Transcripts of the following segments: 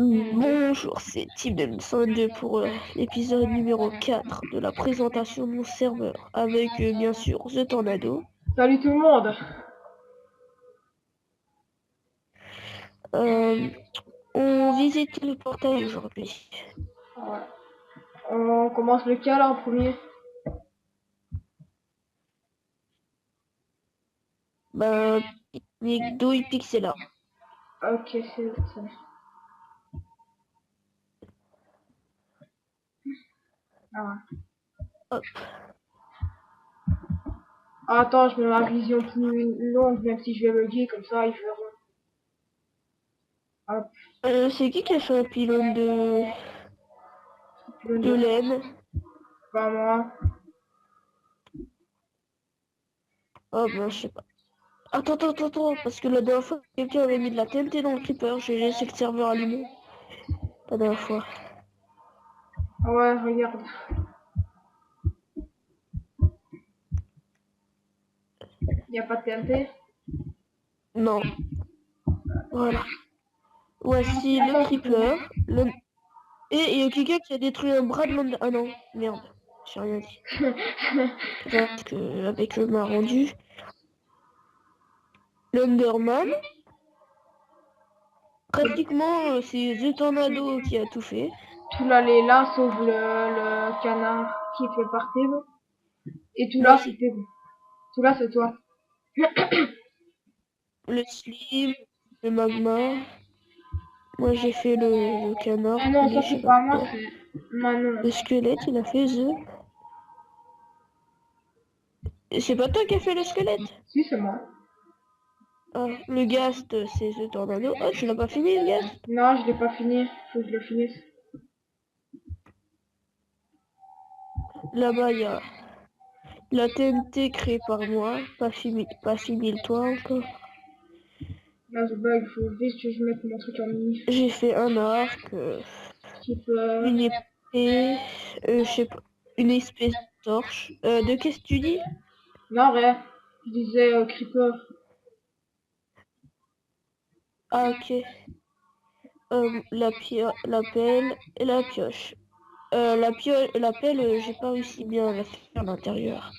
Bonjour, c'est Team2 pour l'épisode numéro 4 de la présentation de mon serveur, avec bien sûr The Tornado. Salut tout le monde. Euh, on visite le portail aujourd'hui. Ouais. On commence lequel en premier? Ben, Picnic Douille Pixela. Ok, c'est ça. Ah ouais. Hop. Ah, attends, je mets ma vision plus longue, même si je vais bugger, comme ça ils verront. Hop, C'est qui a fait un pylône plus de de laine? pas moi. Oh ben, je sais pas. Attends, parce que la dernière fois, quelqu'un avait mis de la TNT dans le creeper, j'ai laissé le serveur allumé. La dernière fois. Ah ouais, regarde. Y a pas de TNT. Non, voilà. Voici le Attends, creeper, et il y a quelqu'un qui a détruit un bras de l'Under... Ah non, merde, j'ai rien dit. Parce que avec le m'a rendu. L'Underman, pratiquement, c'est The Tornado qui a tout fait. tout là, sauf le canard qui fait partie. Et tout là, Oui, c'était. Tout là, c'est toi. le Slim, le Magma. Moi, j'ai fait le canard, Ah non, puis ça je sais c'est pas pas moi, quoi. c'est Manon. Le squelette, il a fait The. Et c'est pas toi qui as fait le squelette? Si, c'est moi. Ah, le Ghast, c'est The Tornado. Oh, tu l'as pas fini, le Ghast? Non, je l'ai pas fini. Faut que je le finisse. Là-bas, il y a la TNT créée par moi, pas fini le toit encore. Là, je bug, faut vite que je mette mon truc en mini. J'ai fait un arc, Type, une épée, je sais pas, une espèce de torche. De qu'est-ce que tu dis? non, rien. Je disais Creeper. Ah, ok. La pelle et la pioche. La pelle, j'ai pas réussi bien à la faire à l'intérieur.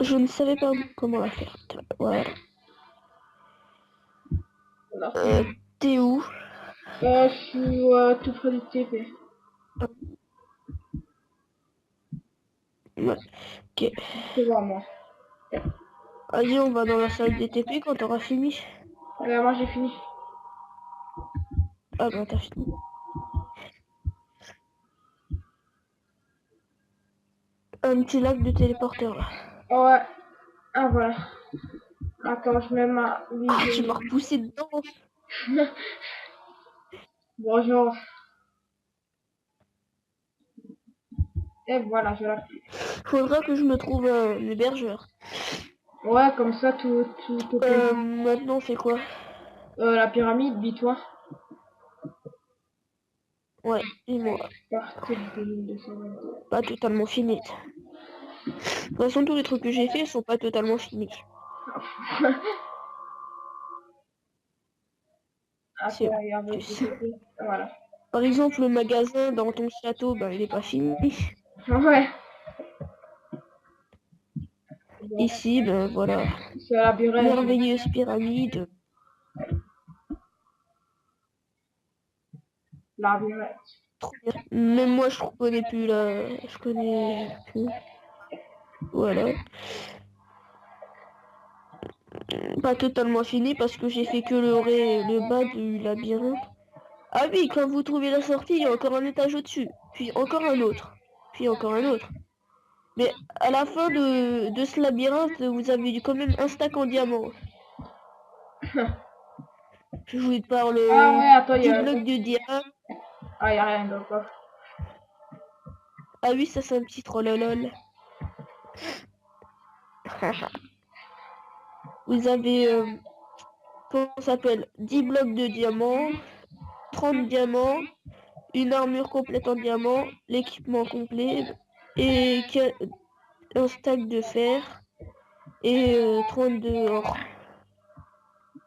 Je ne savais pas comment la faire. Voilà. Voilà. T'es où? Je suis tout près du TP. Ouais. Ok. C'est bon, moi. Vas-y, on va dans la salle des TP quand t'auras fini. Moi, j'ai fini. Ah bah t'as fini. Un petit lac de téléporteur là. Ouais. Ah, voilà. Attends, je mets ma Ah, tu vision. m'as repoussé dedans. Bonjour. Et voilà, je l'ai. Faudra que je me trouve un hébergeur. Ouais, comme ça, tout est payé. Maintenant, c'est quoi? La pyramide, dis-toi. Ouais, dis-moi. Partie de 2222. Pas totalement finie. De toute façon, tous les trucs que j'ai faits sont pas totalement finis. Après, C'est regarde le plus. TP. Voilà. Par exemple, le magasin dans ton château, ben, il est pas fini. Ouais. Bon. Ici, ben voilà. C'est un labyrinthe. Merveilleuse pyramide. Labyrinthe. Trop bien. Même moi, je connais plus là. Je connais plus. Voilà. Pas totalement fini parce que j'ai fait que le bas du labyrinthe. Ah oui, quand vous trouvez la sortie, il y a encore un étage au-dessus. Puis encore un autre. Puis encore un autre. Mais à la fin de ce labyrinthe, vous avez quand même un stack en diamant. Je vous parle Ah ouais, attends, 10 blocs de diamant. Ah, y a rien dans le coffre. Ah oui, ça c'est un petit trollolol. Vous avez, comment ça s'appelle? 10 blocs de diamants, 30 diamants, une armure complète en diamant, l'équipement complet, et un stack de fer, et 32 or.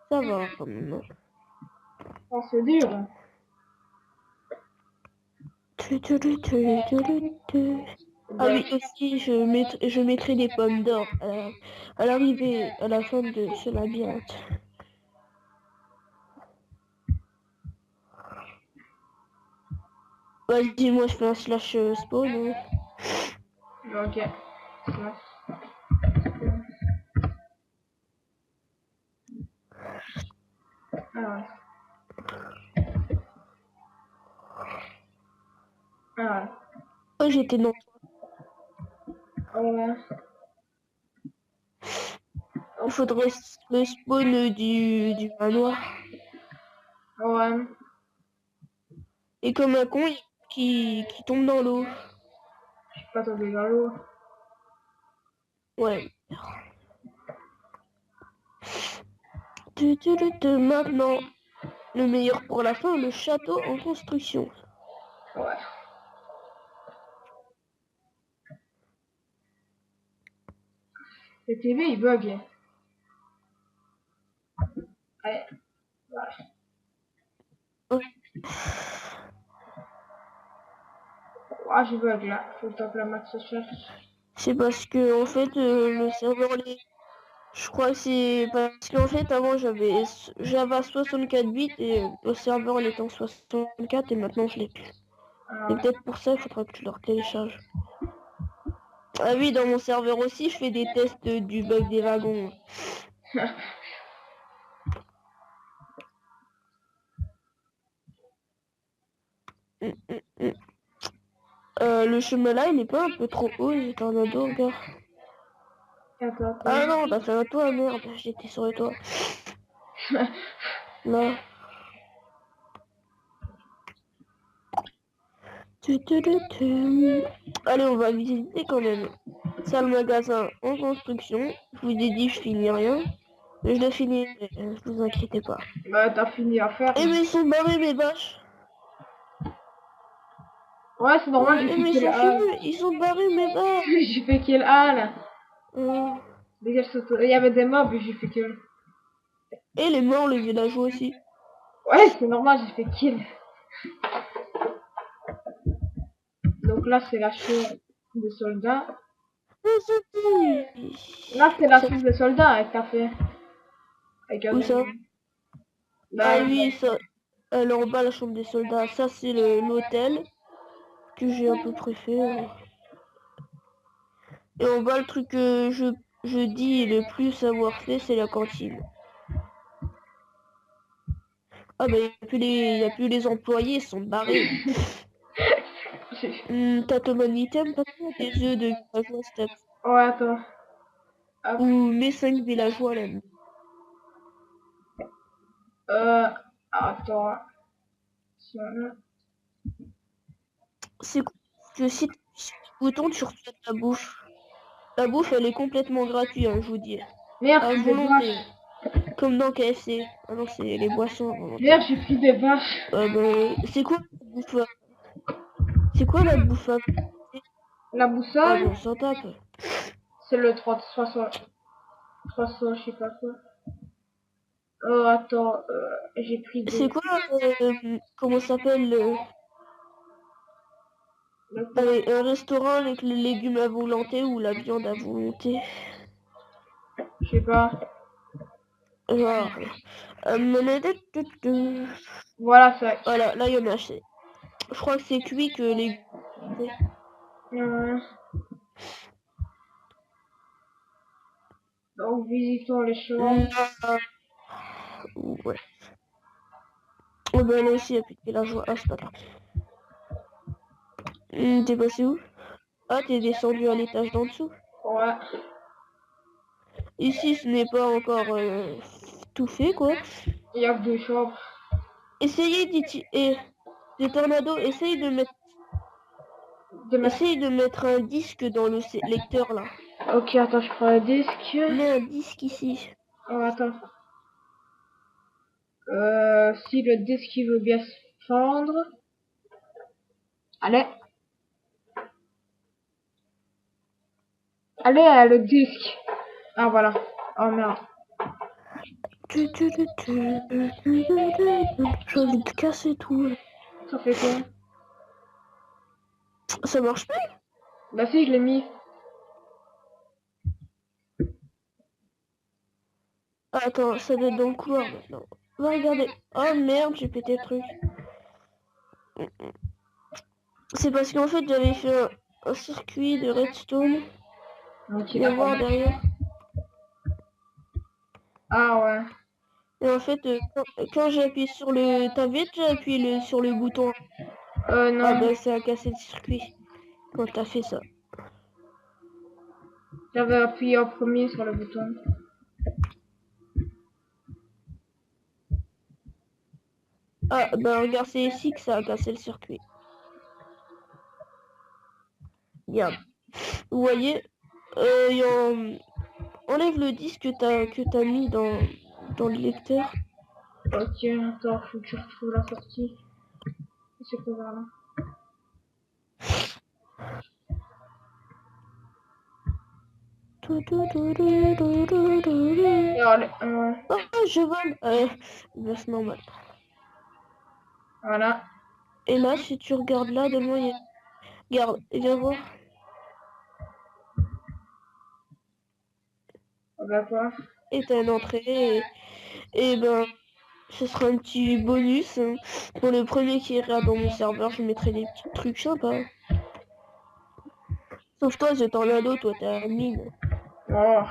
Ça va quand même. Oh, c'est dur. Ah oui, aussi, je mettrai des pommes d'or à l'arrivée, à la fin de ce labyrinthe. Vas-y, moi je fais un slash spawn. Ok. Ah ouais. Ah ouais. Oh, j'étais non. Ouais. Il faudrait le spawn du manoir. Ouais. Et comme un con, qui tombe dans l'eau. Je suis pas tombé dans l'eau. Ouais. Maintenant, le meilleur pour la fin, le château en construction. Ouais. Le TV il bug. Allez. Ouais. Ah, je bug là. Faut que je tape la max se cherche. C'est parce que en fait le serveur je crois que c'est parce qu'en fait avant j'avais Java 64 bits et le serveur il était en 64 et maintenant je l'ai plus. Ah Et ouais. peut-être pour ça il faudra que tu le télécharges. Ah oui, dans mon serveur aussi je fais des tests du bug des wagons. Le chemin là il est pas un peu trop haut, j'ai tornado, regarde. Attends. Ah non, t'as fait un toit, merde, j'étais sur le toit. Là. Allez, on va visiter quand même. Salle magasin en construction. Je vous ai dit, je finis rien. Mais je le finirai, vous inquiétez pas. Bah, t'as fini à faire. Eh mais ils sont barrés mes vaches. Ouais, c'est normal, j'ai Eh fait mais ils kill sont A. fumeux, ils sont barrés mes vaches. J'ai fait kill A là. Euh, Dégage ce tour. Il y avait des mobs et j'ai fait kill. Et les morts, les villageois aussi. Ouais, c'est normal, j'ai fait kill. Donc là, c'est la chose des soldats. Là, c'est la chose des soldats avec t'as fait. Avec un Où ça? Là, Ah oui, ça. Elle est en bas, la chambre des soldats. Ça, c'est l'hôtel que j'ai à peu près fait. Et en bas, le truc que je dis le plus avoir fait, c'est la cantine. Ah bah, y a plus les employés, ils sont barrés. T'as ton item, pas des œufs de villageois, step. Ouais, attends. Hop. Ou mes 5 villageois, là. Attends. C'est cool. Que si tu appuies sur le bouton, tu reçois de la bouffe. La bouffe, elle est complètement gratuite, hein, je vous dis. Merde, À c'est des volonté. vaches. Comme dans KFC. Ah non, c'est les boissons à volonté. Merde, j'ai pris des vaches. C'est quoi la bouffe? C'est quoi la bouffe? La Ah boussole, bon, ça tape. c'est le 300, je sais pas quoi. Oh, attends, j'ai pris des... C'est quoi, comment ça s'appelle un restaurant avec les légumes à volonté ou la viande à volonté? Je sais pas. Genre, Voilà, ça. voilà, là il y en a assez. Je crois que c'est cuit que les... Donc, visitons les chambres. Ouais. Oh ben là aussi, il y a plus de la joie. Ah, c'est pas grave. T'es passé où? Ah, t'es descendu à l'étage d'en dessous. Ouais. Ici, ce n'est pas encore tout fait, quoi. Il y a que deux chambres. Essayez des tornados, essaye de mettre un disque dans le lecteur, là. Ok, attends, je prends un disque. Mets un disque ici. Oh, attends. Si le disque il veut bien se fendre. Allez. Allez, le disque. Ah, voilà. Oh, merde. Tu vas vite casser tout. Ça fait quoi? Ça marche plus? Bah si, je l'ai mis. Attends, ça doit être dans le couloir maintenant. Va regarder. Oh merde, j'ai pété le truc. C'est parce qu'en fait j'avais fait un circuit de redstone. Ok, Viens voir derrière. Ah ouais. Et en fait, quand j'ai appuyé sur le... T'avais déjà appuyé sur le bouton. Ah Non. bah ça a cassé le circuit. Quand t'as fait ça. J'avais appuyé en premier sur le bouton. Ah bah regarde, c'est ici que ça a cassé le circuit. Regarde. Vous voyez, enlève le disque que t'as mis dans le lecteur. Ok, attends, faut que je retrouve la sortie. C'est quoi là? Et alors, Oh, je vole. Bah, c'est normal. voilà. Et là, si tu regardes là, de loin, il y a... Regarde, viens voir. Ah bah quoi? Et t'as une entrée. Et ben, ce sera un petit bonus. Hein. Pour le premier qui ira dans mon serveur, je mettrai des petits trucs sympas. Sauf toi, c'est Tornado, toi, t'es admin. Oh.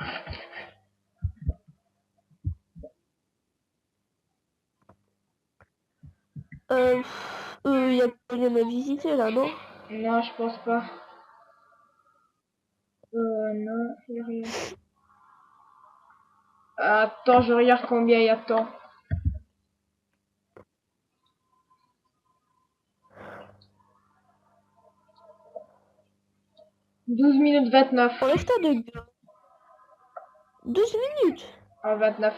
Y a rien à visiter là, non? Non, je pense pas. Non, y a rien. Attends, je regarde combien il y a de temps. 12 minutes 29. Enlève-toi de gueule. 12 minutes. Ah, 29.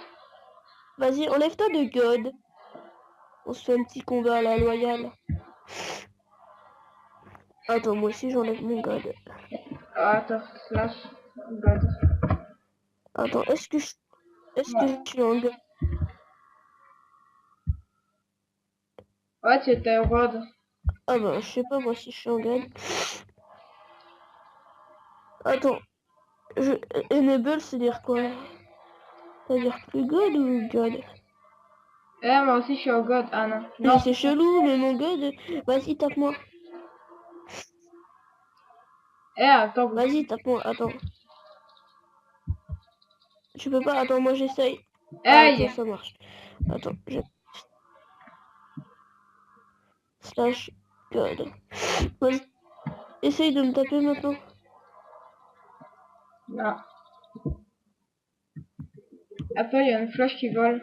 Vas-y, enlève-toi de God. On se fait un petit combat à la loyale. Attends, moi aussi j'enlève mon God. Attends, slash God. Attends, est-ce que je suis en God? Ouais, tu étais au road. Ah bah, je sais pas moi si je suis en God. Attends, enable, c'est dire quoi? C'est-à-dire plus God ou God? Moi aussi je suis au God. Ah non. Mais Non. c'est chelou, mais mon God. Vas-y, tape-moi. Attends. Vas-y, tape-moi. Attends. Tu peux pas. Attends, moi j'essaye. Ah, Hey. ok, ça marche. Attends, slash God. Vas-y, essaye de me taper maintenant. Non. Attends, il y a une flèche qui vole.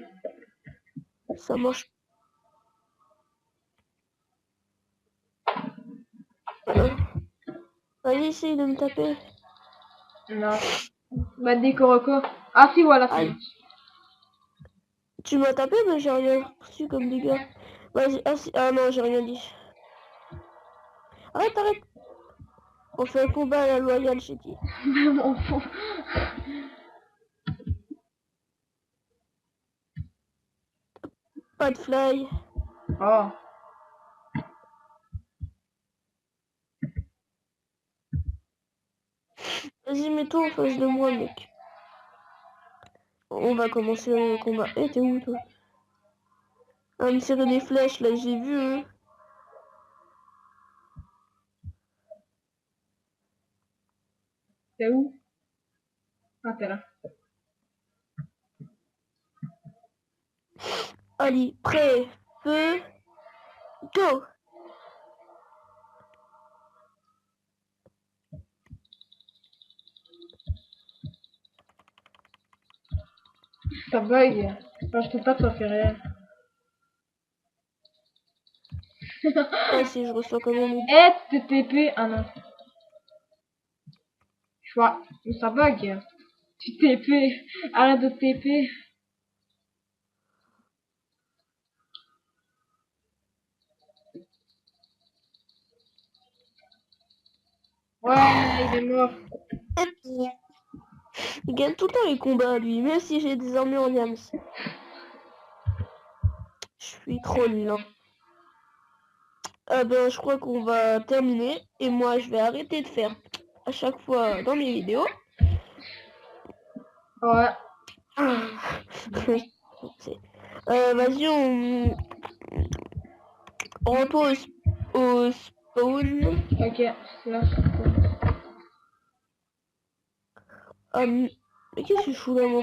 Ça marche. Vas-y, essaye de me taper. Non. Bah, Décoroco. Ah si, voilà. Aïe. Tu m'as tapé, mais j'ai rien reçu comme dégâts. Vas-y, ah non, j'ai rien dit. Arrête, arrête. On fait un combat à la loyale, j'ai dit. M'en fous. Pas de fly. Oh. Vas-y, mets-toi en face de moi, mec. On va commencer le combat. Eh, t'es où, toi? Ah, me tirer des flèches, là, j'ai vu, hein. T'es où? Ah, t'es là. Allez, prêt, feu, go! Ça bug. Quand je te tape, ça fait rien. Ah, si, je reçois quand même une... TP. Ah non. Je vois. Mais ça bug. Tu TP. Arrête de TP. Ouais, il est mort. Il gagne tout le temps les combats, lui, même si j'ai des armures en yams. Je suis trop nul. Hein. Ah ben, je crois qu'on va terminer. Et moi, je vais arrêter de faire à chaque fois dans mes vidéos. Ouais. Vas-y, on repose au spawn. Ok, là. Mais qu'est-ce que je fous là, moi?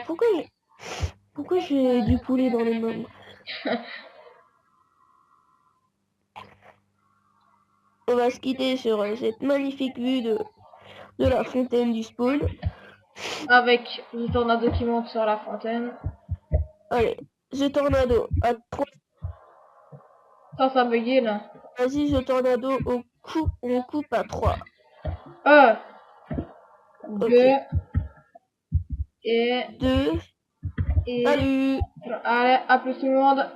Pourquoi j'ai du poulet dans les mains? On va se quitter sur cette magnifique vue de la fontaine du spawn. Avec le tornado qui monte sur la fontaine. Allez, The Tornado à 3. Ça a bugué là. Vas-y, The Tornado on coupe à 3. 1, Ok. 2 et 2. et Salut! allez, à plus tout le monde.